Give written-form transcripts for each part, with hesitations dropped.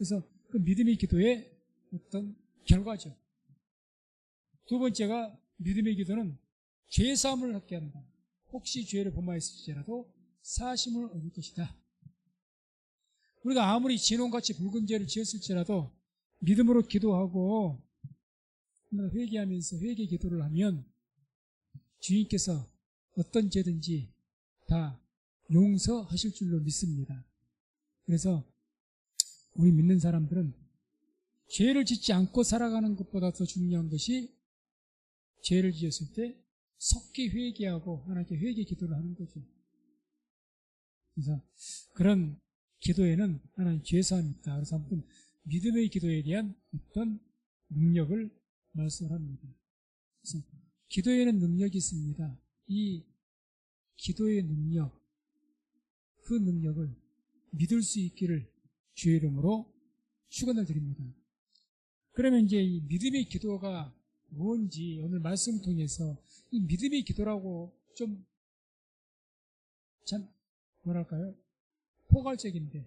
그래서 그 믿음의 기도의 어떤 결과죠. 두 번째가 믿음의 기도는 죄사함을 얻게 한다. 혹시 죄를 범하였을지라도 사심을 얻을 것이다. 우리가 아무리 진홍같이 붉은 죄를 지었을지라도 믿음으로 기도하고 회개하면서 회개 기도를 하면 주님께서 어떤 죄든지 다 용서하실 줄로 믿습니다. 그래서 우리 믿는 사람들은 죄를 짓지 않고 살아가는 것보다 더 중요한 것이 죄를 지었을 때 속히 회개하고 하나님께 회개 기도를 하는 거죠. 그래서 그런 기도에는 하나님 죄사함이 있다. 그래서 아무튼 믿음의 기도에 대한 어떤 능력을 말씀을 합니다. 그래서 기도에는 능력이 있습니다. 이 기도의 능력, 그 능력을 믿을 수 있기를 주의 이름으로 축원을 드립니다. 그러면 이제 이 믿음의 기도가 뭔지 오늘 말씀을 통해서 이 믿음의 기도라고 좀 참 뭐랄까요? 포괄적인데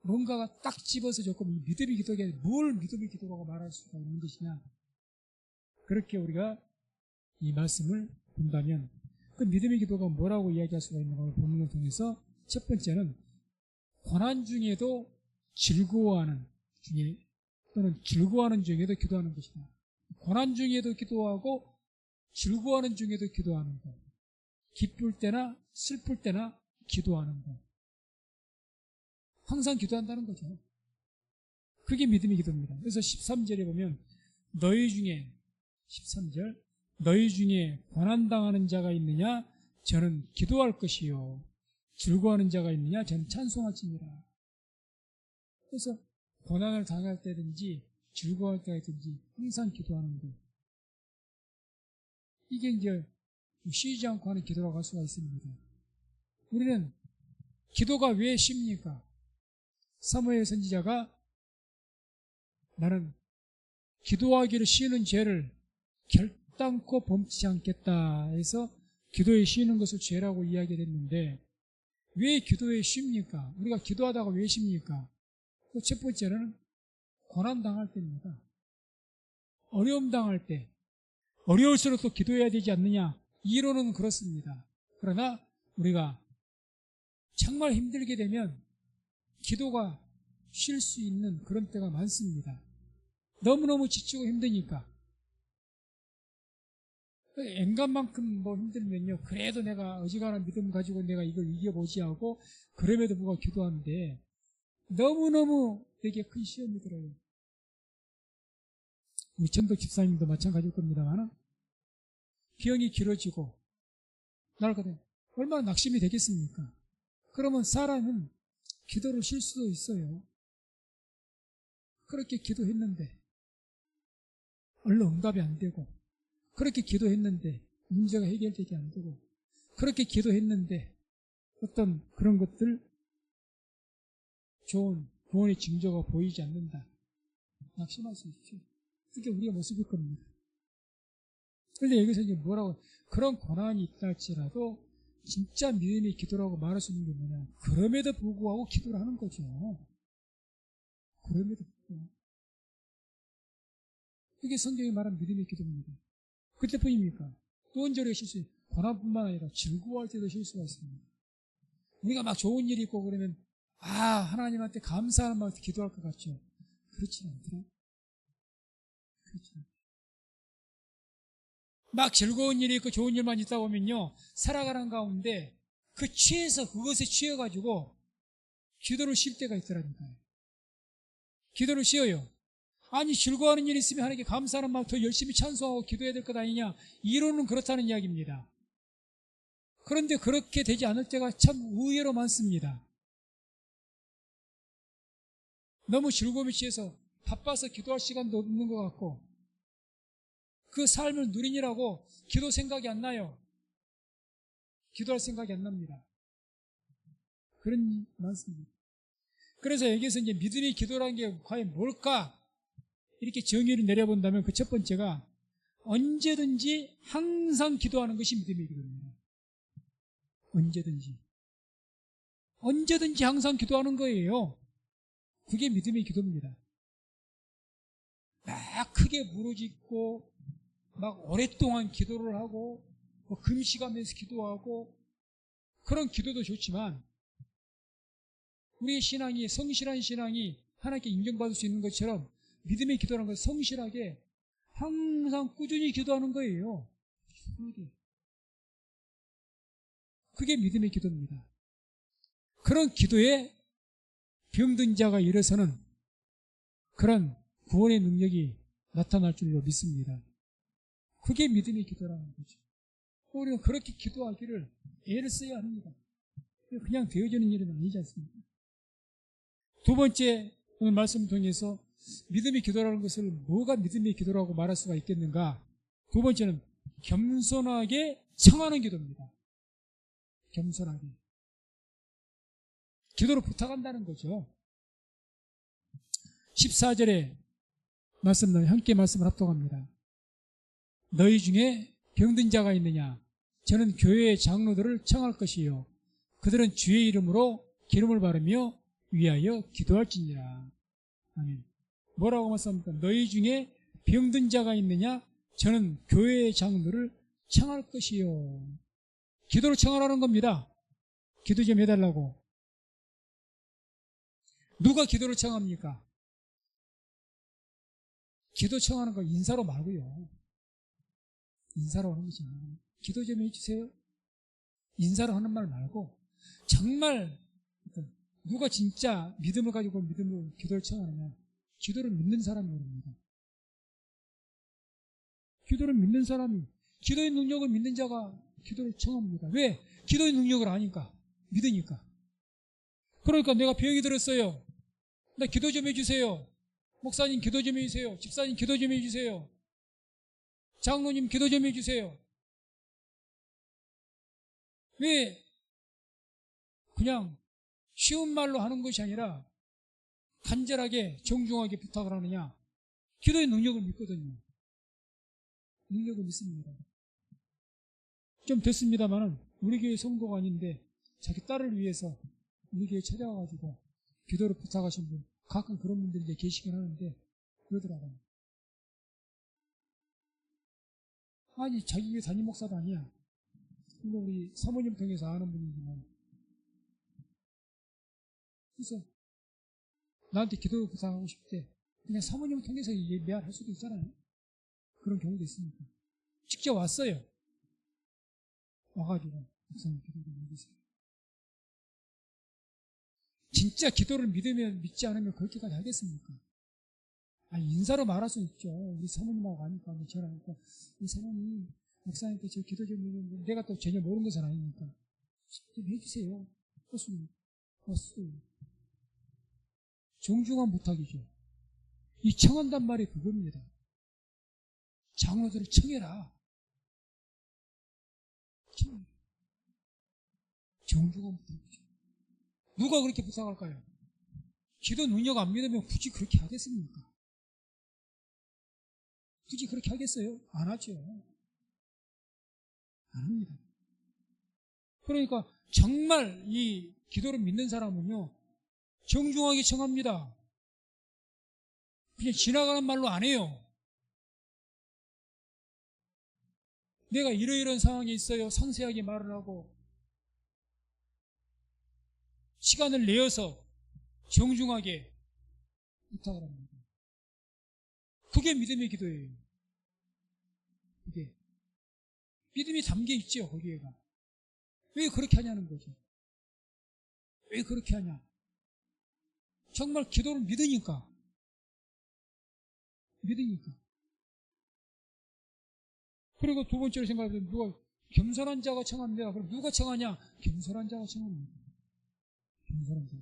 뭔가가 딱 집어서 조금 이 믿음의 기도가 뭘 믿음의 기도라고 말할 수가 있는 것이냐, 그렇게 우리가 이 말씀을 본다면 그 믿음의 기도가 뭐라고 이야기할 수가 있는가 본문을 통해서 첫 번째는 고난 중에도 즐거워하는 중에 또는 즐거워하는 중에도 기도하는 것이다. 고난 중에도 기도하고 즐거워하는 중에도 기도하는 것, 기쁠 때나 슬플 때나 기도하는 것, 항상 기도한다는 거죠. 그게 믿음의 기도입니다. 그래서 13절에 보면 너희 중에 13절 너희 중에 고난당하는 자가 있느냐 저는 기도할 것이요 즐거워하는 자가 있느냐 저는 찬송할지니라. 그래서 고난을 당할 때든지 즐거워할 때든지 항상 기도하는 것, 이게 이제 쉬지 않고 하는 기도라고 할 수가 있습니다. 우리는 기도가 왜 쉽니까? 사무엘 선지자가 나는 기도하기를 쉬는 죄를 결단코 범치 않겠다 해서 기도에 쉬는 것을 죄라고 이야기를 했는데 왜 기도에 쉽니까? 우리가 기도하다가 왜 쉽니까? 그 첫 번째는 고난 당할 때입니다. 어려움 당할 때, 어려울수록 또 기도해야 되지 않느냐, 이론은 그렇습니다. 그러나 우리가 정말 힘들게 되면 기도가 쉴 수 있는 그런 때가 많습니다. 너무너무 지치고 힘드니까. 엔간만큼 뭐 힘들면요, 그래도 내가 어지간한 믿음 가지고 내가 이걸 이겨보지 하고 그럼에도 불구하고 기도하는데 너무너무 되게 큰 시험이 들어요. 우리 전도 집사님도 마찬가지일 겁니다만 병이 길어지고 나를 얼마나 낙심이 되겠습니까? 그러면 사람은 기도를 쉴 수도 있어요. 그렇게 기도했는데 얼른 응답이 안 되고, 그렇게 기도했는데 문제가 해결되지 안 되고, 그렇게 기도했는데 어떤 그런 것들 좋은 구원의 징조가 보이지 않는다. 낙심할 수 있죠. 그게 우리의 모습일 겁니다. 그런데 여기서 이제 뭐라고, 그런 고난이 있다 할지라도 진짜 믿음의 기도라고 말할 수 있는 게 뭐냐, 그럼에도 불구하고 기도를 하는 거죠. 그럼에도 불구하고. 그게 성경이 말하는 믿음의 기도입니다. 그때뿐입니까? 또 언제 우리가 실수해요? 고난뿐만 아니라 즐거워할 때도 실수가 있습니다. 우리가 막 좋은 일이 있고 그러면 하나님한테 감사하는 마음으로 기도할 것 같죠. 그렇지 않더라. 그렇지 않더라. 막 즐거운 일이 있고 좋은 일만 있다 보면요, 살아가는 가운데 그 취해서 그것에 취해가지고 기도를 쉴 때가 있더라니까요. 기도를 쉬어요. 아니, 즐거워하는 일이 있으면 하나님께 감사하는 마음 더 열심히 찬송하고 기도해야 될 것 아니냐, 이론은 그렇다는 이야기입니다. 그런데 그렇게 되지 않을 때가 참 의외로 많습니다. 너무 즐거움에 취해서 바빠서 기도할 시간도 없는 것 같고, 그 삶을 누리느라고 기도 생각이 안 나요. 기도할 생각이 안 납니다. 그런 일이 많습니다. 그래서 여기서 이제 믿음의 기도라는 게 과연 뭘까? 이렇게 정의를 내려본다면 그 첫 번째가 언제든지 항상 기도하는 것이 믿음의 기도입니다. 언제든지 항상 기도하는 거예요. 그게 믿음의 기도입니다. 막 크게 부르짖고 막 오랫동안 기도를 하고 뭐 금식하면서 기도하고 그런 기도도 좋지만 우리의 신앙이 성실한 신앙이 하나님께 인정받을 수 있는 것처럼 믿음의 기도라는 건 성실하게 항상 꾸준히 기도하는 거예요. 그게 믿음의 기도입니다. 그런 기도에 병든 자가 일어서는 그런 구원의 능력이 나타날 줄로 믿습니다. 그게 믿음의 기도라는 거죠. 우리는 그렇게 기도하기를 애를 써야 합니다. 그냥 되어지는 일은 아니지 않습니까? 두 번째 오늘 말씀을 통해서 믿음의 기도라는 것을 뭐가 믿음의 기도라고 말할 수가 있겠는가? 두 번째는 겸손하게 청하는 기도입니다. 겸손하게. 기도를 부탁한다는 거죠. 14절에 함께 말씀을 합독합니다. 너희 중에 병든 자가 있느냐? 저는 교회의 장로들을 청할 것이요. 그들은 주의 이름으로 기름을 바르며 위하여 기도할지니라. 아멘. 뭐라고 말씀합니까? 너희 중에 병든 자가 있느냐? 저는 교회의 장로들을 청할 것이요. 기도를 청하라는 겁니다. 기도 좀 해달라고. 누가 기도를 청합니까? 기도 청하는 거 인사로 말고요. 인사로 하는 거죠. 기도 좀 해주세요. 인사로 하는 말 말고 정말 누가 진짜 믿음을 가지고 믿음으로 기도를 청하느냐. 기도를 믿는 사람이 그럽니다. 기도를 믿는 사람이, 기도의 능력을 믿는 자가 기도를 청합니다. 왜? 기도의 능력을 아니까, 믿으니까. 그러니까 내가 병이 들었어요. 나 기도 좀 해주세요. 목사님 기도 좀 해주세요. 집사님 기도 좀 해주세요. 장로님 기도 좀 해주세요. 왜 그냥 쉬운 말로 하는 것이 아니라 간절하게 정중하게 부탁을 하느냐? 기도의 능력을 믿거든요. 능력을 믿습니다. 좀 됐습니다만은 우리 교회 성도가 아닌데 자기 딸을 위해서 우리 교회 찾아와가지고 기도를 부탁하신 분, 가끔 그런 분들이 이제 계시긴 하는데 그러더라고요. 아니 자기 교회 담임 목사도 아니야. 물론 우리 사모님 통해서 아는 분이지만, 그래서 나한테 기도 부탁하고 싶대. 그냥 사모님을 통해서 예매할 수도 있잖아요. 그런 경우도 있으니까. 직접 왔어요. 와가지고 목사님 기도 좀 해주세요. 진짜 기도를 믿으면 믿지 않으면 그렇게까지 하겠습니까? 인사로 말할 수 있죠. 우리 사모님하고 가니까 전화하니까 우리 사모님 목사님께 저 기도 좀 해주는데 내가 또 전혀 모르는 것은 아니니까 좀 해주세요. 왔어요. 정중한 부탁이죠. 이 청한단 말이 그겁니다. 장로들을 청해라. 정중한 부탁이죠. 누가 그렇게 부탁할까요? 기도 능력 안 믿으면 굳이 그렇게 하겠습니까? 굳이 그렇게 하겠어요? 안 하죠. 안 합니다. 그러니까 정말 이 기도를 믿는 사람은요, 정중하게 청합니다. 그냥 지나가는 말로 안 해요. 내가 이러이러한 상황에 있어요. 상세하게 말을 하고 시간을 내어서 정중하게 부탁을 합니다. 그게 믿음의 기도예요. 그게 믿음이 담겨 있죠. 거기에가. 왜 그렇게 하냐는 거죠. 왜 그렇게 하냐. 정말 기도를 믿으니까. 그리고 두 번째로 생각해보면 누가 겸손한 자가 청합니다. 그럼 누가 청하냐? 겸손한 자가 청합니다. 겸손한 자.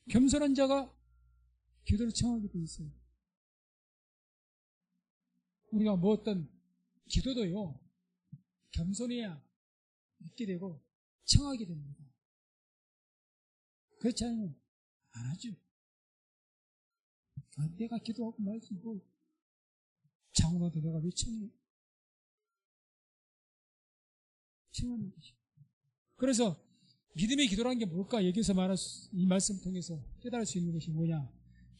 겸손한 자가 기도를 청하게 돼 있어요. 우리가 뭐 어떤 기도도요, 겸손해야 믿게 되고 청하게 됩니다. 그렇지 않으면 안 하죠. 내가 기도하고 말지 뭐 장로한테 내가 왜 청해? 청하는 거죠. 그래서 믿음의 기도라는 게 뭘까? 여기서 말할 이 말씀 통해서 깨달을 수 있는 것이 뭐냐?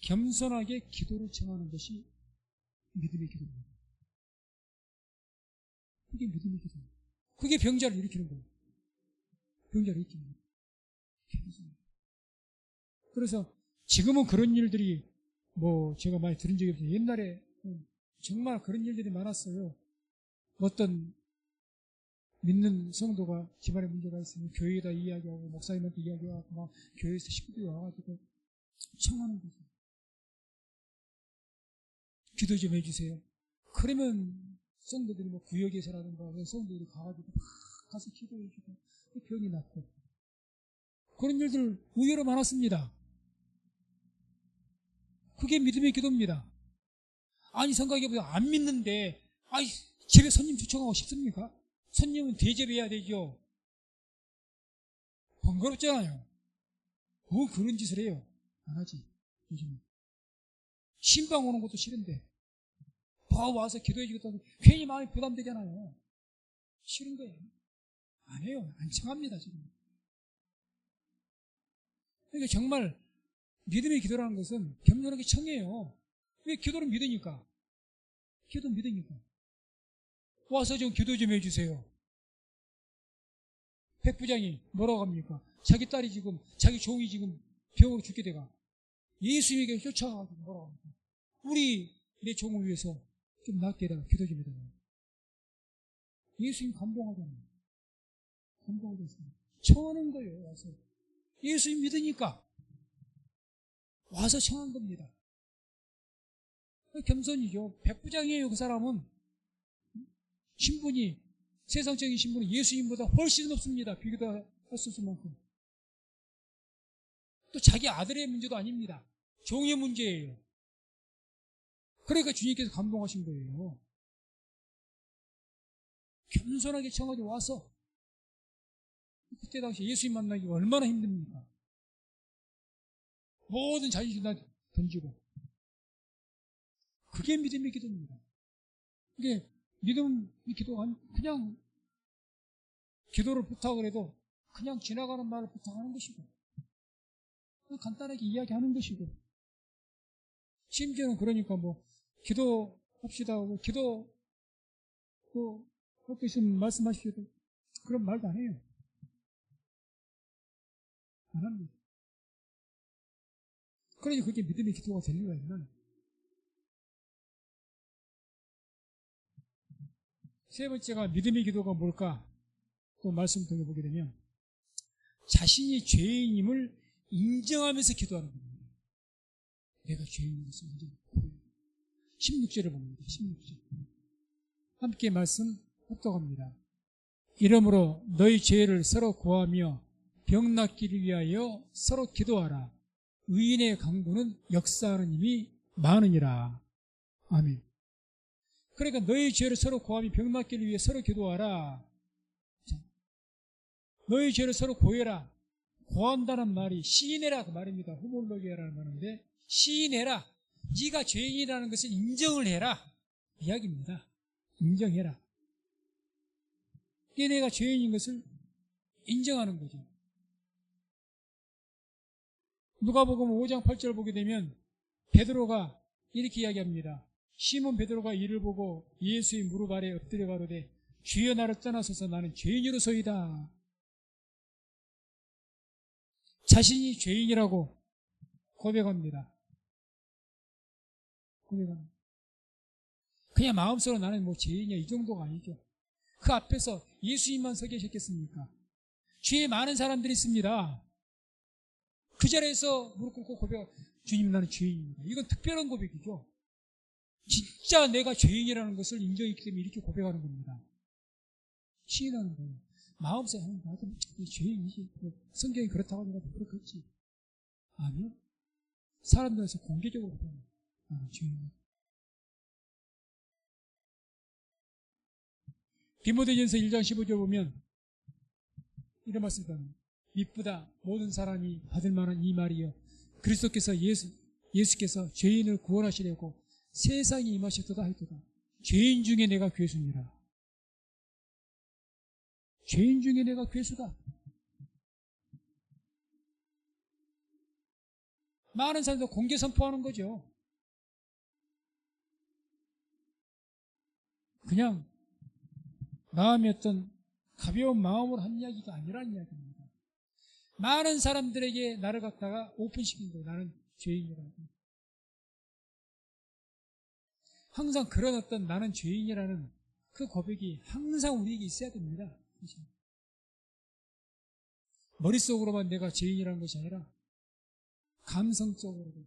겸손하게 기도를 청하는 것이 믿음의 기도입니다. 그게 믿음의 기도입니다. 그게 병자를 일으키는 거예요. 병자를 일으키는 거예요. 그래서 지금은 그런 일들이 제가 많이 들은 적이 없어요. 옛날에 정말 그런 일들이 많았어요. 어떤 믿는 성도가 집안에 문제가 있으면 교회에다 이야기하고 목사님한테 이야기하고 막 교회에서 식구들이 와가지고 청하는 거죠. 기도 좀 해주세요. 그러면 성도들이 구역에서라든가 성도들이 가가지고 막 가서 기도해주고 병이 낫고 그런 일들 의외로 많았습니다. 그게 믿음의 기도입니다. 아니 생각해보세요. 안 믿는데 집에 손님 초청하고 싶습니까? 손님은 대접해야 되죠. 번거롭잖아요. 그런 짓을 해요? 안 하지. 요즘은 신방 오는 것도 싫은데 와서 기도해주겠다고 괜히 마음이 부담되잖아요. 싫은 거예요. 안 해요. 안 청합니다 지금. 그러니까 정말 믿음의 기도라는 것은 겸손하게 청해요. 왜? 기도를 믿으니까. 기도 믿으니까. 와서 좀 기도 좀 해주세요. 백부장이 뭐라고 합니까? 자기 딸이 지금, 자기 종이 지금 병으로 죽게 돼가. 예수님에게 쫓아가가지고 뭐라고 합니까? 내 종을 위해서 좀 낫게 해달라. 기도 좀 해달라. 예수님 감동하잖아요. 감동하셨습니다. 청하는 거예요, 와서. 예수님 믿으니까. 와서 청한 겁니다. 겸손이죠. 백부장이에요, 그 사람은. 신분이, 세상적인 신분은 예수님보다 훨씬 높습니다. 비교도 할 수 없을 만큼. 또 자기 아들의 문제도 아닙니다. 종의 문제예요. 그러니까 주님께서 감동하신 거예요. 겸손하게 청하게 와서 그때 당시 예수님 만나기 얼마나 힘듭니까? 모든 자존심 다 던지고. 그게 믿음의 기도입니다. 이게 믿음의 기도가 그냥 기도를 부탁을 해도 그냥 지나가는 말을 부탁하는 것이고 그냥 간단하게 이야기하는 것이고 심지어는 그러니까 기도합시다 하고 기도 할 거 있으면 말씀하시죠. 그런 말도 안 해요. 안 합니다. 그러니 그게 믿음의 기도가 될 리가 있나? 세 번째가 믿음의 기도가 뭘까? 또 말씀 통해 보게 되면 자신이 죄인임을 인정하면서 기도하는 겁니다. 내가 죄인인 것을 인정하고 16절을 봅니다. 16절 함께 말씀 합독합니다. 이러므로 너희 죄를 서로 구하며 병 낫기를 위하여 서로 기도하라. 의인의 강구는 역사하는 힘이 많으니라. 아멘. 그러니까 너희 죄를 서로 구하며 병 낫기를 위해 서로 기도하라. 너희 죄를 서로 고해라. 고한다는 말이 시인해라 그 말입니다. 호몰로기아라는 말인데 시인해라. 네가 죄인이라는 것을 인정을 해라. 이야기입니다. 인정해라. 이게 내가 죄인인 것을 인정하는 거죠. 누가복음 5장 8절 보게 되면 베드로가 이렇게 이야기합니다. 시몬 베드로가 이를 보고 예수의 무릎 아래 엎드려 가로되 주여 나를 떠나소서 나는 죄인으로소이다. 자신이 죄인이라고 고백합니다. 그냥 마음속으로 나는 죄인이야 이 정도가 아니죠. 그 앞에서 예수님만 서 계셨겠습니까? 주위에 많은 사람들이 있습니다. 그 자리에서 무릎 꿇고 고백, 주님 나는 죄인입니다. 이건 특별한 고백이죠. 진짜 내가 죄인이라는 것을 인정했기 때문에 이렇게 고백하는 겁니다. 시인하는 거예요. 마음속에 나도 죄인이지. 성경이 그렇다고 하니까 그렇겠지. 아니요. 사람들에서 공개적으로 나는 죄인이야. 디모데전서 1장 15절 보면 이런 말씀입니다. 미쁘다 모든 사람이 받을 만한 이 말이요 그리스도께서 예수께서 죄인을 구원하시려고 세상에 임하셨도다 했도다. 죄인 중에 내가 괴수니라. 죄인 중에 내가 괴수다. 많은 사람들 공개 선포하는 거죠. 그냥 마음의 어떤 가벼운 마음으로 한 이야기가 아니라는 이야기입니다. 많은 사람들에게 나를 갖다가 오픈시킨 거예요. 나는 죄인이라고. 항상 그런 어떤 나는 죄인이라는 그 고백이 항상 우리에게 있어야 됩니다. 머릿속으로만 내가 죄인이라는 것이 아니라 감성적으로도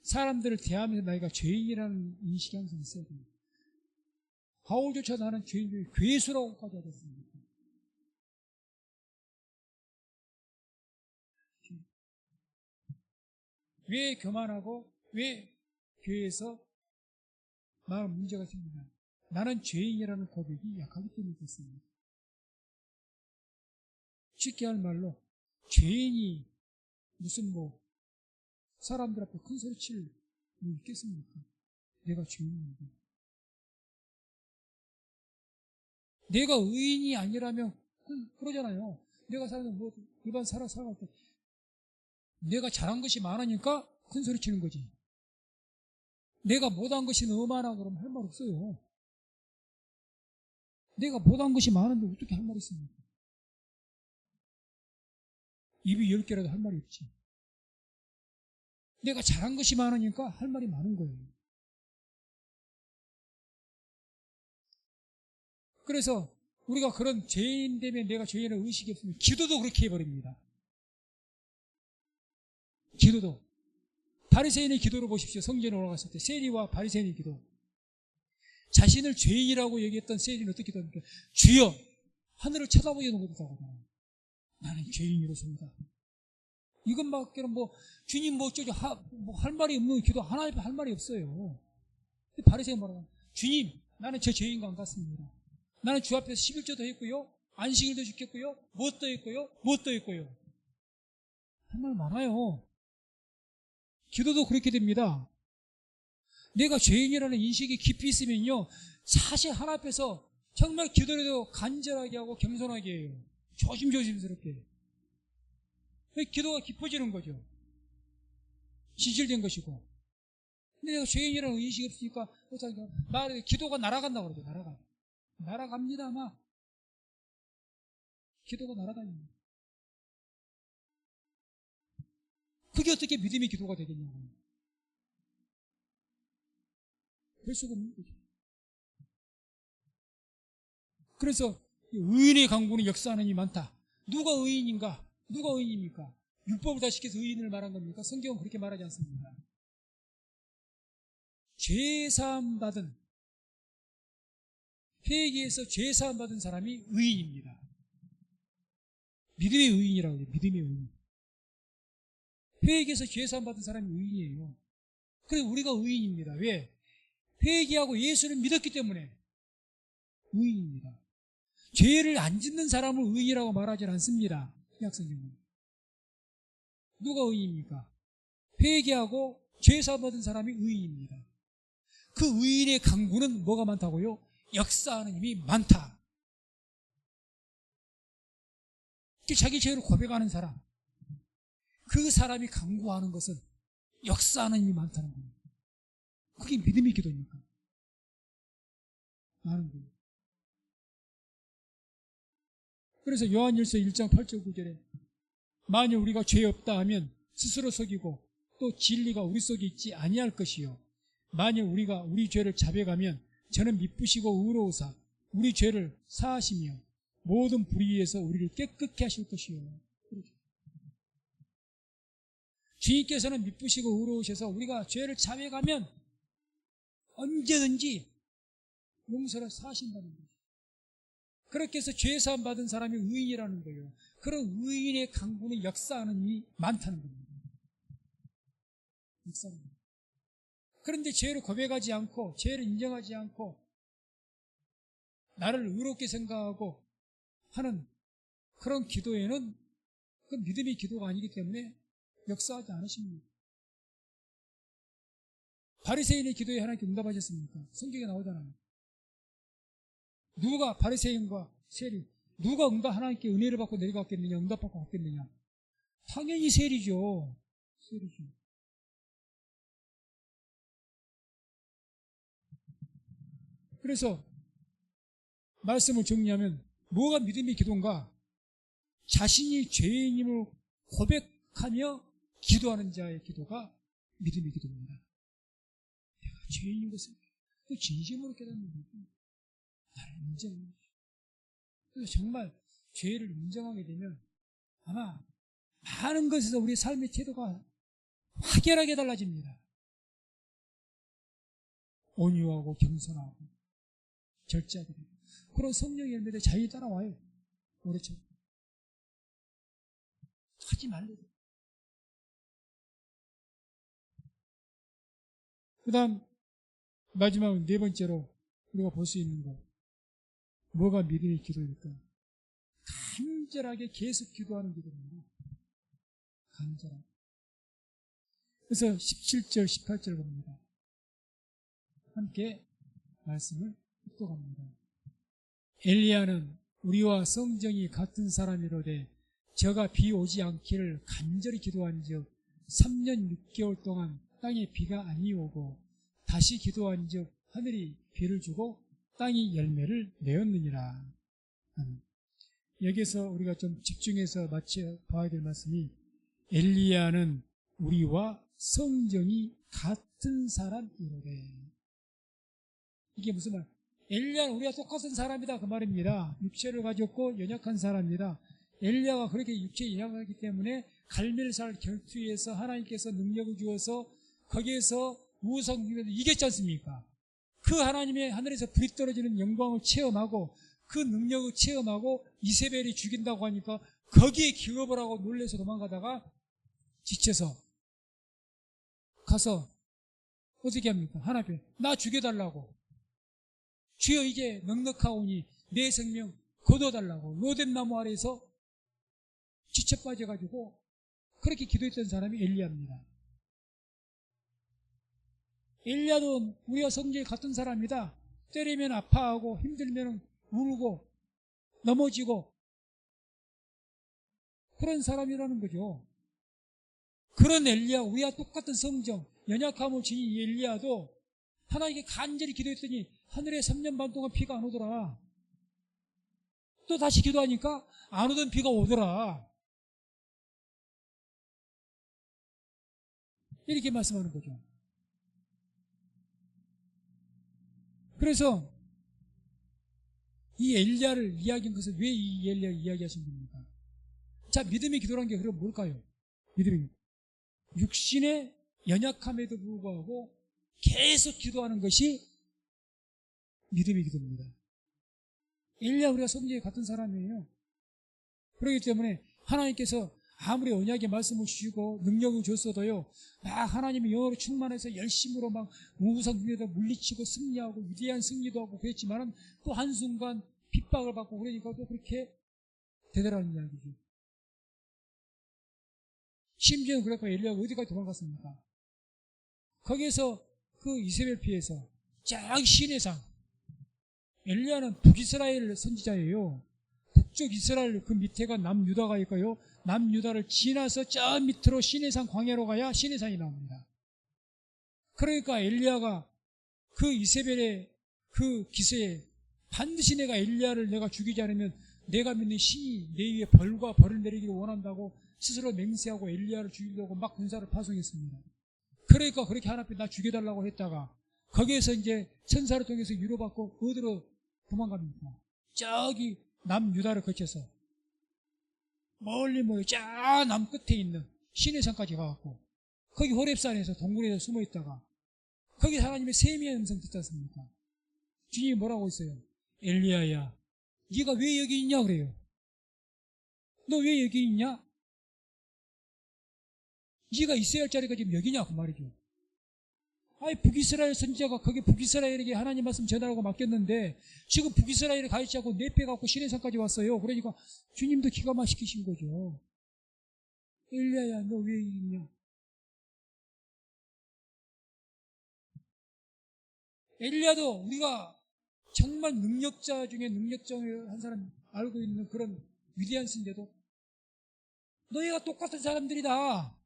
사람들을 대하면서 내가 죄인이라는 인식이 항상 있어야 됩니다. 바울조차 나는 죄인을 괴수라고까지 하셨습니다. 왜 교만하고 왜 교회에서 마음 문제가 생기나? 나는 죄인이라는 고백이 약하기 때문에 그렇습니다. 쉽게 할 말로 죄인이 무슨 사람들 앞에 큰 소리 칠 수 있겠습니까? 내가 죄인인데. 내가 의인이 아니라면 그러잖아요. 내가 일반 살아갈 때 내가 잘한 것이 많으니까 큰 소리 치는 거지. 내가 못한 것이 너무 많아 그러면 할 말 없어요. 내가 못한 것이 많은데 어떻게 할 말이 있습니까? 입이 10개라도 할 말이 없지. 내가 잘한 것이 많으니까 할 말이 많은 거예요. 그래서 우리가 그런 죄인 되면 내가 죄인을 의식이 없으면 기도도 그렇게 해버립니다. 기도도. 바리새인의 기도를 보십시오. 성전에 올라갔을 때 세리와 바리새인의 기도. 자신을 죄인이라고 얘기했던 세리는 어떻게 기도합니까? 주여 하늘을 쳐다보지도 못하고 나는 죄인이로소이다. 이것밖에는 주님 할 말이 없는 기도 하나 할 말이 없어요. 바리새인 뭐라고? 주님 나는 저 죄인과 안 같습니다. 나는 주 앞에서 11조도 했고요. 안식일도 지켰고요. 무엇도 했고요. 무엇도 했고요. 할 말 많아요. 기도도 그렇게 됩니다. 내가 죄인이라는 인식이 깊이 있으면요. 사실 하나 앞에서 정말 기도라도 간절하게 하고 겸손하게 해요. 조심스럽게. 기도가 깊어지는 거죠. 진실된 것이고. 근데 내가 죄인이라는 의식이 없으니까 기도가 날아간다고 그러죠. 날아갑니다. 막. 기도가 날아다닙니다. 그게 어떻게 믿음의 기도가 되겠냐고요. 될 수가 없는 거죠. 그래서 의인의 강구는 역사하는 힘이 많다. 누가 의인인가? 누가 의인입니까? 율법을 다 시켜서 의인을 말한 겁니까? 성경은 그렇게 말하지 않습니다. 죄사함 받은, 회개에서 죄사함 받은 사람이 의인입니다. 믿음의 의인이라고 해요. 믿음의 의인. 회개에서 죄사함 받은 사람이 의인이에요. 그래서 우리가 의인입니다. 왜? 회개하고 예수를 믿었기 때문에 의인입니다. 죄를 안 짓는 사람을 의인이라고 말하지 않습니다. 약성경은. 누가 의인입니까? 회개하고 죄사함 받은 사람이 의인입니다. 그 의인의 강구는 뭐가 많다고요? 역사하는 힘이 많다. 자기 죄를 고백하는 사람, 그 사람이 강구하는 것은 역사하는 힘이 많다는 겁니다. 그게 믿음의 기도입니까? 많은 거예요. 그래서 요한일서 1장 8절 9절에 만일 우리가 죄 없다 하면 스스로 속이고 또 진리가 우리 속에 있지 아니할 것이요 만일 우리가 우리 죄를 자백하면 저는 미쁘시고 의로우사 우리 죄를 사하시며 모든 불의에서 우리를 깨끗게 하실 것이요. 주님께서는 미쁘시고 의로우셔서 우리가 죄를 자백하면 언제든지 용서를 사하신다는 거예요. 그렇게 해서 죄사함 받은 사람이 의인이라는 거예요. 그런 의인의 강구는 역사하는 힘이 많다는 겁니다. 역사하는 겁니다. 그런데 죄를 고백하지 않고 죄를 인정하지 않고 나를 의롭게 생각하고 하는 그런 기도에는 그 믿음의 기도가 아니기 때문에 역사하지 않으십니다. 바리새인의 기도에 하나님께 응답하셨습니까? 성경에 나오잖아요. 누가 바리새인과 세리 누가 하나님께 은혜를 받고 내려갔겠느냐 응답받고 갔겠느냐? 당연히 세리죠. 소리죠. 그래서 말씀을 정리하면 뭐가 믿음의 기도인가? 자신이 죄인임을 고백하며 기도하는 자의 기도가 믿음의 기도입니다. 내가 죄인인 것을 진심으로 깨닫는 거고 나를 인정하는 거죠. 그래서 정말 죄를 인정하게 되면 아마 많은 것에서 우리 삶의 태도가 확연하게 달라집니다. 온유하고 겸손하고 절제하게 됩니다. 그런 성령의 열매들 자연히 따라와요. 오래처럼. 하지 말래요. 그 다음 마지막 네 번째로 우리가 볼 수 있는 것, 뭐가 믿음의 기도일까? 간절하게 계속 기도하는 기도입니다. 간절하게. 그래서 17절 18절 봅니다. 함께 말씀을 묵독합니다. 엘리야는 우리와 성정이 같은 사람이로되 저가 비 오지 않기를 간절히 기도한즉 3년 6개월 동안 땅에 비가 아니 오고 다시 기도한즉 하늘이 비를 주고 땅이 열매를 내었느니라. 여기서 우리가 좀 집중해서 맞춰 봐야 될 말씀이 엘리야는 우리와 성정이 같은 사람이로되, 이게 무슨 말? 엘리야는 우리가 똑같은 사람이다 그 말입니다. 육체를 가졌고 연약한 사람이다. 엘리야가 그렇게 육체에 연약하기 때문에 갈멜산 결투에서 하나님께서 능력을 주어서 거기에서 우상숭배를 이겼지 않습니까? 그 하나님의 하늘에서 불이 떨어지는 영광을 체험하고 그 능력을 체험하고 이세벨이 죽인다고 하니까 거기에 기겁을 하고 놀래서 도망가다가 지쳐서 가서 어떻게 합니까? 하나님 나 죽여달라고, 주여 이제 넉넉하오니 내 생명 거둬달라고 로뎀나무 아래에서 지쳐 빠져가지고 그렇게 기도했던 사람이 엘리야입니다. 엘리야도 우리가 성경에 같은 사람이다. 때리면 아파하고 힘들면 울고 넘어지고 그런 사람이라는 거죠. 그런 엘리야, 우리와 똑같은 성정, 연약함을 지닌 이 엘리야도 하나님께 간절히 기도했더니 하늘에 3년 반 동안 비가 안 오더라. 또 다시 기도하니까 안 오던 비가 오더라. 이렇게 말씀하는 거죠. 그래서 이 엘리야를 이야기한 것은 왜 이 엘리야를 이야기하신 겁니까? 자, 믿음의 기도란 게 그럼 뭘까요? 믿음의 육신의 연약함에도 불구하고 계속 기도하는 것이 믿음의 기도입니다. 엘리야 우리가 성경에 같은 사람이에요. 그렇기 때문에 하나님께서 아무리 언약의 말씀을 주시고 능력을 줬어도요, 막 하나님의 영으로 충만해서 열심으로 막 우상숭배도 물리치고 승리하고 위대한 승리도 하고 그랬지만은 또 한순간 핍박을 받고 그러니까 또 그렇게 되더라는 이야기죠. 심지어는 그래서 엘리야가 어디까지 도망갔습니까? 거기에서 그 이세벨 피해서 저기 시내산, 엘리야는 북이스라엘 선지자예요. 북쪽 이스라엘 그 밑에가 남유다가 있고요. 남유다를 지나서 저 밑으로 시내산 광야로 가야 시내산이 나옵니다. 그러니까 엘리야가 그 이세벨의 그 기세에 반드시 내가 엘리야를 내가 죽이지 않으면 내가 믿는 신이 내 위에 벌과 벌을 내리기를 원한다고 스스로 맹세하고 엘리야를 죽이려고 막 군사를 파송했습니다. 그러니까 그렇게 하나님 앞에 나 죽여달라고 했다가 거기에서 이제 천사를 통해서 위로받고 어디로 도망갑니까? 저기 남유다를 거쳐서 멀리 저 남 끝에 있는 시내산까지 가갖고 거기 호렙산에서 동굴에서 숨어있다가 거기 하나님의 세미의 음성 듣지 않습니까? 주님이 뭐라고 했어요? 엘리야야, 네가 왜 여기 있냐 그래요. 너 왜 여기 있냐? 네가 있어야 할 자리가 지금 여기냐 그 말이죠. 아니 북이스라엘 선지자가 거기 북이스라엘에게 하나님 말씀 전하라고 맡겼는데 지금 북이스라엘에 가 있지 않고 내빼 갖고 시내산까지 왔어요. 그러니까 주님도 기가 막히신 거죠. 엘리야야 너 왜 있냐? 엘리야도 우리가 정말 능력자 중에 능력자 한 사람 알고 있는 그런 위대한 신인데도 너희가 똑같은 사람들이다.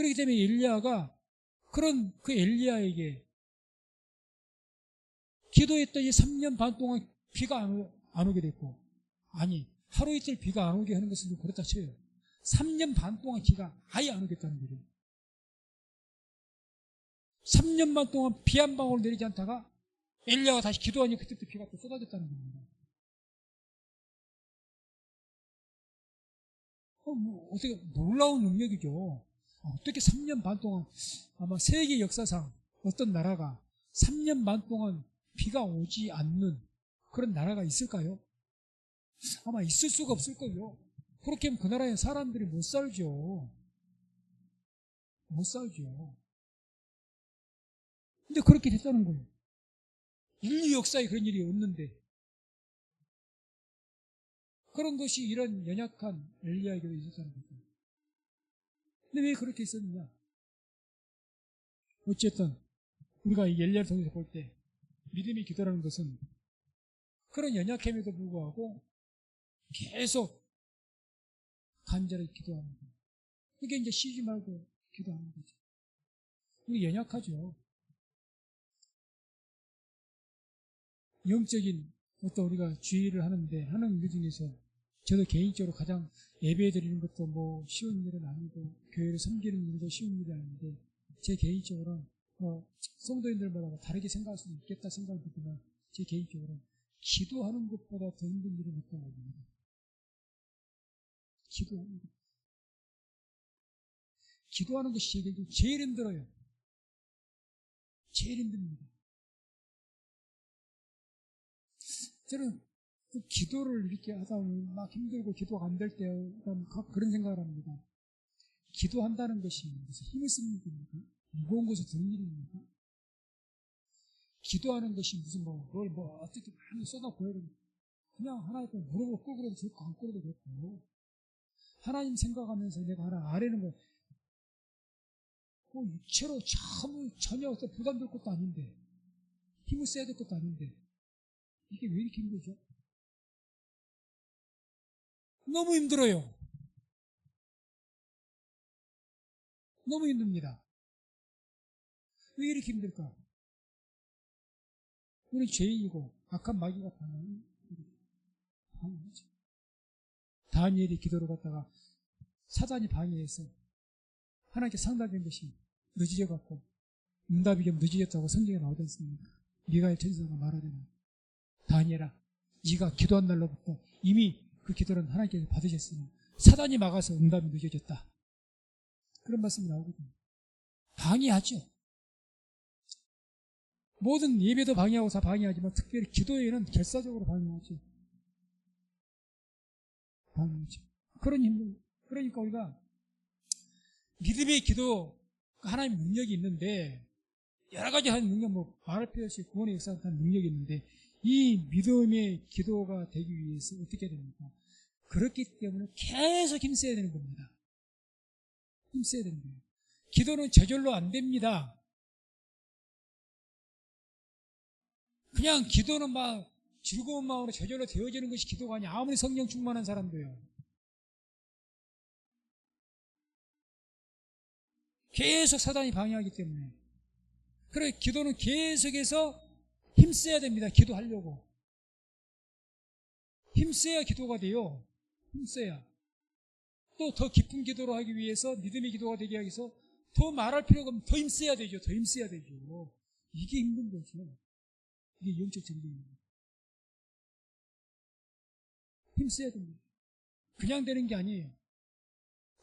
그렇기 때문에 엘리야가 그런 그 엘리야에게 기도했더니 3년 반 동안 비가 안 오게 됐고, 아니 하루 이틀 비가 안 오게 하는 것은 좀 그렇다 쳐요. 3년 반 동안 비가 아예 안 오겠다는 거죠. 3년 반 동안 비 한 방울 내리지 않다가 엘리야가 다시 기도하니 그때부터 비가 또 쏟아졌다는 겁니다. 어떻게 놀라운 능력이죠. 어떻게 3년 반 동안, 아마 세계 역사상 어떤 나라가 3년 반 동안 비가 오지 않는 그런 나라가 있을까요? 아마 있을 수가 없을 거예요. 그렇게 하면 그 나라에 사람들이 못 살죠. 못 살죠. 근데 그렇게 됐다는 거예요. 인류 역사에 그런 일이 없는데, 그런 것이 이런 연약한 엘리야에게도 있었다는 거죠. 근데 왜 그렇게 있었느냐? 어쨌든 우리가 이 엘리야를 통해서 볼 때 믿음의 기도라는 것은 그런 연약함에도 불구하고 계속 간절히 기도하는 거예요. 그게 이제 쉬지 말고 기도하는 거죠. 우리 연약하죠. 영적인 어떤 우리가 주의를 하는데 하는 일 중에서 저도 개인적으로 가장 예배 드리는 것도 뭐 쉬운 일은 아니고 교회를 섬기는 일도 쉬운 일이 아닌데 제 개인적으로는 성도인들마다 다르게 생각할 수는 있겠다 생각이 들지만 제 개인적으로는 기도하는 것보다 더 힘든 일은 없다고 봅니다. 기도하는 것이 제게 제일 힘들어요. 제일 힘듭니다. 저는 그 기도를 이렇게 하다 보면 막 힘들고 기도가 안 될 때 그런 생각을 합니다. 기도한다는 것이 무슨 힘을 쓰는 일입니까? 무거운 것을 드는 일입니까? 기도하는 것이 무슨 그걸 어떻게 많이 쏟아부어야 됩니까? 그냥 하나님께 무릎을 꿇고라도 좋고 안 꿇어도 좋고 하나님 생각하면서 내가 하나 아뢰는 거 육체로 전혀 어떤 부담될 것도 아닌데 힘을 써야 될 것도 아닌데 이게 왜 이렇게 힘들죠? 너무 힘들어요. 너무 힘듭니다. 왜 이렇게 힘들까? 우리는 죄인이고 악한 마귀가 방해하죠. 다니엘이 기도를 갖다가 사단이 방해해서 하나님께 상달된 것이 늦어져갖고 응답이 좀 늦어졌다고 성경에 나오지 않습니까? 미가엘 천사가 말하잖아요. 다니엘아, 네가 기도한 날로부터 이미 그 기도는 하나님께서 받으셨으나 사단이 막아서 응답이 늦어졌다. 그런 말씀이 나오거든요. 방해하죠. 모든 예배도 방해하고 다 방해하지만 특별히 기도에는 결사적으로 방해하죠. 방해하죠. 그러니까 우리가 믿음의 기도 하나님 능력이 있는데 여러 가지 하는 능력 말할 필요 없이 구원의 역사에 대한 능력이 있는데 이 믿음의 기도가 되기 위해서 어떻게 됩니까? 그렇기 때문에 계속 힘써야 되는 겁니다. 힘써야 되는 거예요. 기도는 저절로 안 됩니다. 그냥 기도는 막 즐거운 마음으로 저절로 되어지는 것이 기도가 아니야. 아무리 성령 충만한 사람도요. 계속 사단이 방해하기 때문에. 그래 기도는 계속해서 힘써야 됩니다. 기도하려고. 힘써야 기도가 돼요. 힘써야. 또 더 깊은 기도를 하기 위해서 믿음의 기도가 되게 하기 위해서 더 말할 필요가 없으면 더 힘써야 되죠. 더 힘써야 되죠. 이게 힘든 거죠. 이게 영적 전쟁입니다. 힘써야 됩니다. 그냥 되는 게 아니에요.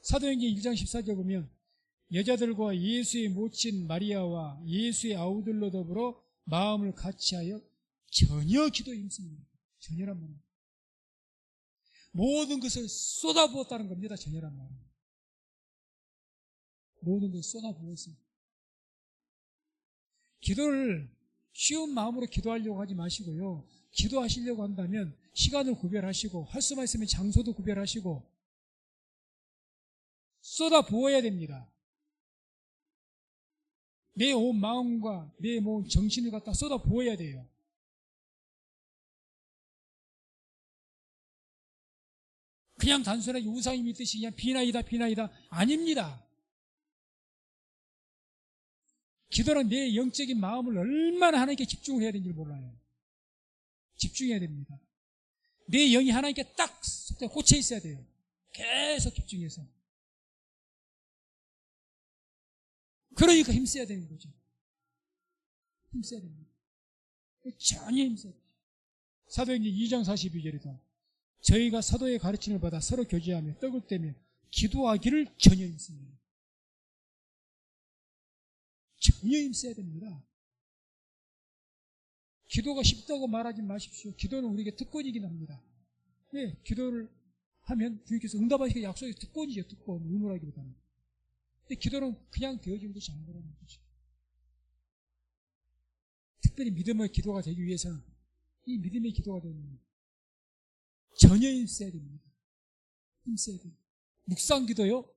사도행전 1장 14절 보면 여자들과 예수의 모친 마리아와 예수의 아우들로 더불어 마음을 같이하여 전혀 기도에 힘씁니다. 전혀란 말은 모든 것을 쏟아부었다는 겁니다. 전혀란 말은 모든 것을 쏟아부었습니다. 기도를 쉬운 마음으로 기도하려고 하지 마시고요. 기도하시려고 한다면 시간을 구별하시고 할 수만 있으면 장소도 구별하시고 쏟아부어야 됩니다. 내 온 마음과 내 온 정신을 갖다 쏟아부어야 돼요. 그냥 단순하게 우상이 믿듯이 그냥 비나이다 아닙니다. 기도는 내 영적인 마음을 얼마나 하나님께 집중을 해야 되는지 몰라요. 집중해야 됩니다. 내 영이 하나님께 딱 꽂혀 있어야 돼요. 계속 집중해서. 그러니까 힘써야 되는 거죠. 힘써야 됩니다. 전혀 힘써야 돼요. 사도행전 2장 42절에도 저희가 사도의 가르침을 받아 서로 교제하며 떡을 떼며 기도하기를 전혀 힘씁니다. 전혀 힘써야 됩니다. 기도가 쉽다고 말하지 마십시오. 기도는 우리에게 특권이긴 합니다. 네, 기도를 하면 주님께서 응답하시게 약속이 특권이죠. 특권, 의무라기보다는. 근데 기도는 그냥 되어진 것이 아니라는 거죠. 특별히 믿음의 기도가 되기 위해서는 이 믿음의 기도가 되는 전혀 힘써야 됩니다. 힘써야 돼요. 묵상기도요?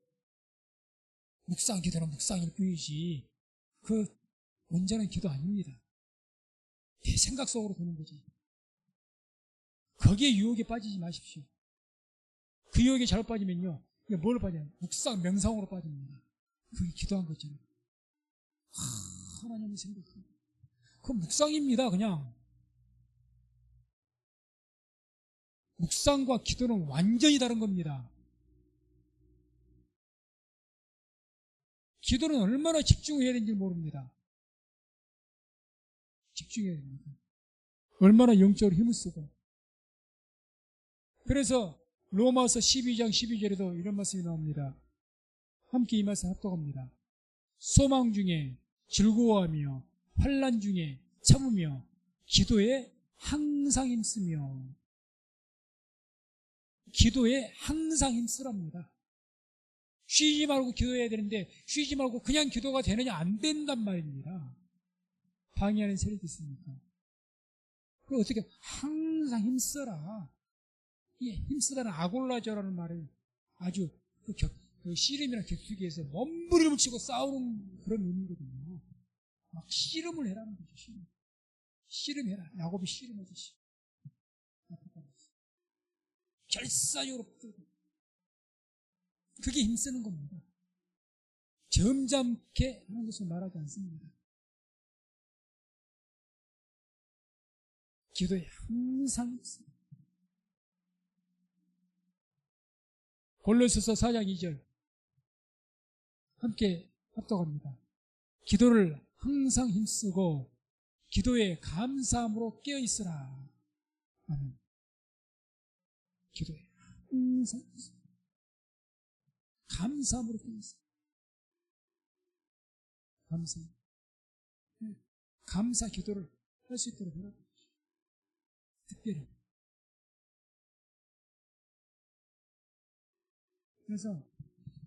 묵상기도는 묵상일 뿐이지 그 온전한 기도 아닙니다. 내 생각 속으로 도는 거지. 거기에 유혹에 빠지지 마십시오. 그 유혹에 잘못 빠지면요, 뭘 빠져요? 묵상, 명상으로 빠집니다. 그게 기도한 거잖아요. 하나님의 생각하고. 그건 묵상입니다, 그냥. 묵상과 기도는 완전히 다른 겁니다. 기도는 얼마나 집중해야 되는지 모릅니다. 집중해야 됩니다. 얼마나 영적으로 힘을 쓰고. 그래서 로마서 12장 12절에도 이런 말씀이 나옵니다. 함께 이 말씀 합독합니다. 소망 중에 즐거워하며 환난 중에 참으며 기도에 항상 힘쓰며. 기도에 항상 힘쓰랍니다. 쉬지 말고 기도해야 되는데 쉬지 말고 그냥 기도가 되느냐? 안 된단 말입니다. 방해하는 세력이 있습니까? 그럼 어떻게 항상 힘써라. 이 힘쓰다는 아골라저라는 말을 아주 그 씨름이나 격투기에서 몸부림을 치고 싸우는 그런 의미거든요. 막 씨름을 해라는 거죠. 씨름해라. 야곱이 씨름하듯이. 결사적으로 붙들고. 그게 힘쓰는 겁니다. 점잖게 하는 것을 말하지 않습니다. 기도에 항상 있습니다. 골로새서 4장 2절 함께 합독합니다. 기도를 항상 힘쓰고 기도에 감사함으로 깨어있으라. 아멘. 기도에 항상 힘쓰고 감사함으로 깨어있으라. 감사 기도를 할 수 있도록 하라. 특별히. 그래서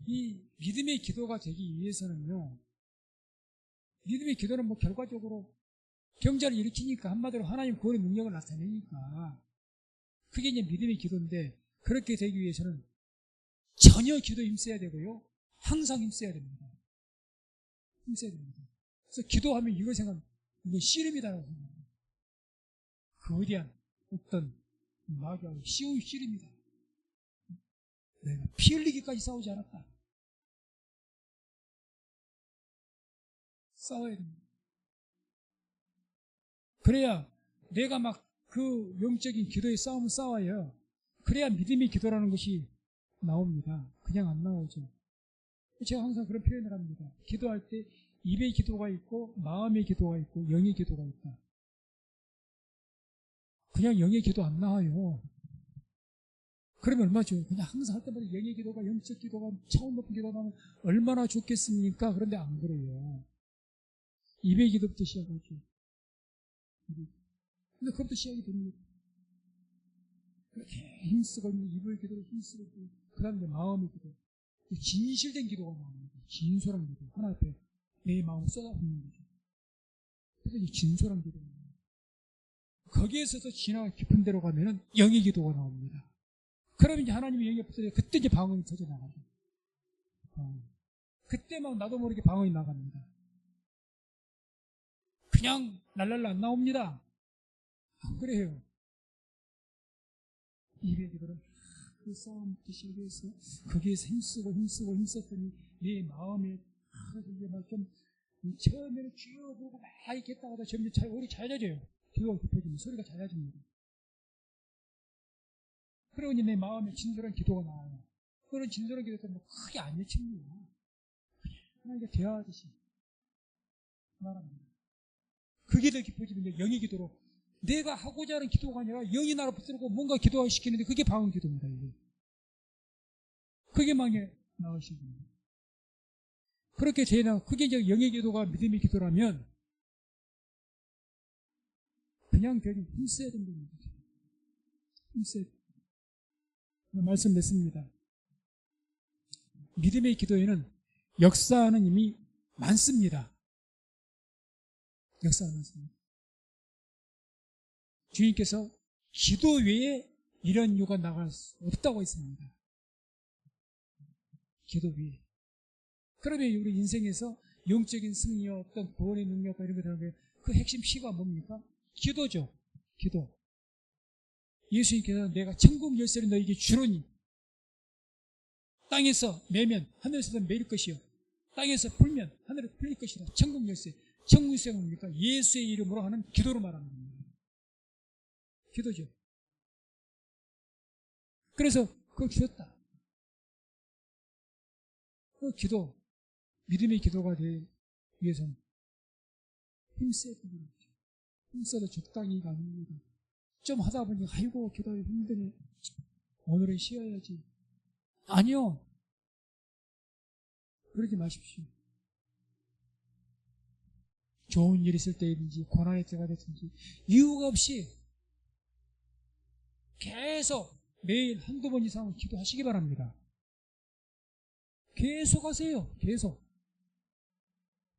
이 믿음의 기도가 되기 위해서는요, 믿음의 기도는 뭐 결과적으로 경제를 일으키니까 한마디로 하나님 구원의 능력을 나타내니까 그게 이제 믿음의 기도인데, 그렇게 되기 위해서는 전혀 기도에 힘써야 되고요, 항상 힘써야 됩니다. 힘써야 됩니다. 그래서 기도하면 이걸 생각하면 이건 씨름이다라고 생각합니다. 거대한 어떤 마귀하고 쉬운 씨름이다. 내가 피 흘리기까지 싸우지 않았다. 싸워야 됩니다. 그래야 내가 막 그 영적인 기도의 싸움을 싸워요. 그래야 믿음의 기도라는 것이 나옵니다. 그냥 안 나오죠. 제가 항상 그런 표현을 합니다. 기도할 때 입의 기도가 있고 마음의 기도가 있고 영의 기도가 있다. 그냥 영의 기도 안 나와요. 그러면 얼마나 좋아요. 그냥 항상 할 때마다 영의 기도가, 영적 기도가, 차원 높은 기도가 나오면 얼마나 좋겠습니까? 그런데 안 그래요. 입의 기도부터 시작하죠. 근데 그것부터 시작이 됩니다. 그렇게 힘쓰고 있는 입의 기도를 힘쓰고 있고, 그 다음에 마음의 기도. 진실된 기도가 나옵니다. 진솔한 기도. 하나 앞에 내 마음을 쏟아붓는 거죠. 그래서 진솔한 기도입니다. 거기에서도 지나가 깊은 데로 가면은 영의 기도가 나옵니다. 그러면 이제 하나님의 영이 붙어서 그때 이제 방언이 터져 나가죠. 그때 막 나도 모르게 방언이 나갑니다. 그냥 날랄라 안 나옵니다. 안 그래요. 입의 기도를 그 싸움부터 시작해서 거기에서 힘쓰고 힘썼더니 내 마음에 이게 막 좀 처음에는 쭉 보고 막 이렇게 했다가 점점 우리 잦아져요. 기도가 깊어지면 소리가 잦아집니다. 그러니 내 마음에 진솔한 기도가 나와요. 그런 진솔한 기도 때문에 크게 안 외칩니다. 하나님과 대화하듯이 말합니다. 그게 더 깊어지면 영의 기도로 내가 하고자 하는 기도가 아니라 영이 나를 붙들고 뭔가 기도시키는데 그게 방언 기도입니다. 이게. 그게 망에 나으신 겁니다. 그렇게 되나 그게 이제 영의 기도가 믿음의 기도라면 그냥 되게 힘써야 된다는 거죠. 힘써야 된다. 말씀 맺습니다. 믿음의 기도에는 역사하는 힘이 많습니다. 역사하는 많습니다. 주님께서 기도 외에 이런 이유가 나갈 수 없다고 했습니다. 기도 외에. 그러면 우리 인생에서 영적인 승리와 어떤 구원의 능력과 이런 것들 그 핵심 C가 뭡니까? 기도죠. 기도. 예수님께서 내가 천국 열쇠를 너에게 주노니 땅에서 매면 하늘에서도 매일 것이요 땅에서 풀면 하늘에서 풀릴 것이다. 천국 열쇠. 천국 열쇠가 뭡니까? 예수의 이름으로 하는 기도로 말하는 겁니다. 기도죠. 그래서 그걸 주셨다. 그 기도, 믿음의 기도가 되기 위해서는 힘써야 됩니다. 힘써도 적당히가 아닙니다. 좀 하다 보니 아이고 기도하기 힘드네. 오늘은 쉬어야지. 아니요. 그러지 마십시오. 좋은 일 있을 때든지 고난의 때가 됐든지 이유가 없이 계속 매일 한두 번 이상은 기도하시기 바랍니다. 계속 하세요. 계속.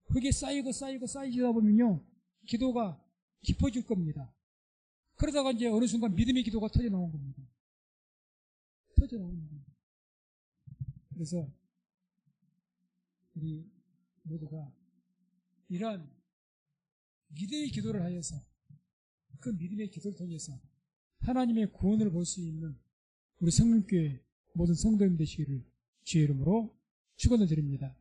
그게 쌓이다 보면요. 기도가 깊어질 겁니다. 그러다가 이제 어느 순간 믿음의 기도가 터져 나온 겁니다. 터져 나오는 겁니다. 그래서 우리 모두가 이러한 믿음의 기도를 하여서 그 믿음의 기도를 통해서 하나님의 구원을 볼 수 있는 우리 성령교회 모든 성도님 되시기를 주의 이름으로 축원을 드립니다.